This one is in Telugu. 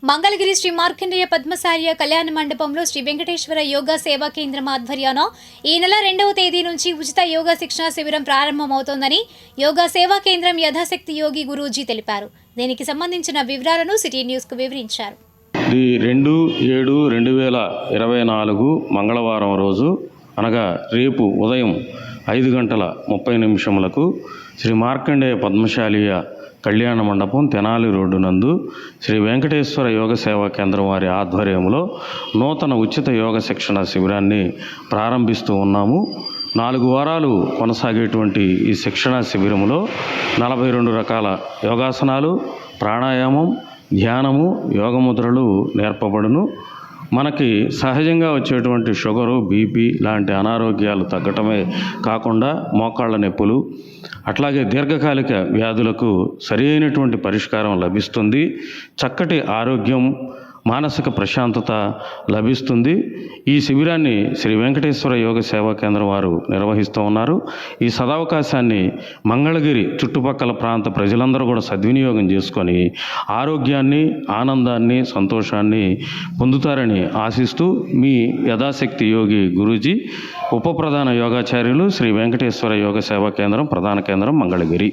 మంగళగిరి శ్రీ మార్కండేయ పద్మశార్య కళ్యాణ మండపంలో శ్రీ వెంకటేశ్వర యోగా సేవా కేంద్రం ఆధ్వర్యాన ఈ నెల 2వ తేదీ నుంచి ఉచిత యోగా శిక్షణ శిబిరం ప్రారంభమవుతోందని యోగా సేవా కేంద్రం యథాశక్తి యోగి గురూజీ తెలిపారు. దీనికి సంబంధించిన వివరాలను సిటీ న్యూస్ కు వివరించారు. 2/7/2024 మంగళవారం రోజు అనగా రేపు ఉదయం 5:30 శ్రీ మార్కండేయ పద్మశాలీయ కళ్యాణ మండపం తెనాలి రోడ్డు నందు శ్రీ వెంకటేశ్వర యోగ సేవా కేంద్రం వారి ఆధ్వర్యంలో నూతన ఉచిత యోగ శిక్షణ శిబిరాన్ని ప్రారంభిస్తూ ఉన్నాము. 4 వారాలు కొనసాగేటువంటి ఈ శిక్షణ శిబిరంలో 42 రకాల యోగాసనాలు, ప్రాణాయామం, ధ్యానము, యోగముద్రలు నేర్పబడును. మనకి సహజంగా వచ్చేటువంటి షుగరు, బీపీ లాంటి అనారోగ్యాలు తగ్గటమే కాకుండా మోకాళ్ళ నొప్పులు, అట్లాగే దీర్ఘకాలిక వ్యాధులకు సరైనటువంటి పరిష్కారం లభిస్తుంది. చక్కటి ఆరోగ్యం, మానసిక ప్రశాంతత లభిస్తుంది. ఈ శిబిరాన్ని శ్రీ వెంకటేశ్వర యోగ సేవా కేంద్రం వారు నిర్వహిస్తూ ఉన్నారు. ఈ సదవకాశాన్ని మంగళగిరి చుట్టుపక్కల ప్రాంత ప్రజలందరూ కూడా సద్వినియోగం చేసుకొని ఆరోగ్యాన్ని, ఆనందాన్ని, సంతోషాన్ని పొందుతారని ఆశిస్తూ మీ యథాశక్తి యోగి గురూజీ, ఉప ప్రధాన యోగాచార్యులు శ్రీ వెంకటేశ్వర యోగ సేవా కేంద్రం, ప్రధాన కేంద్రం మంగళగిరి.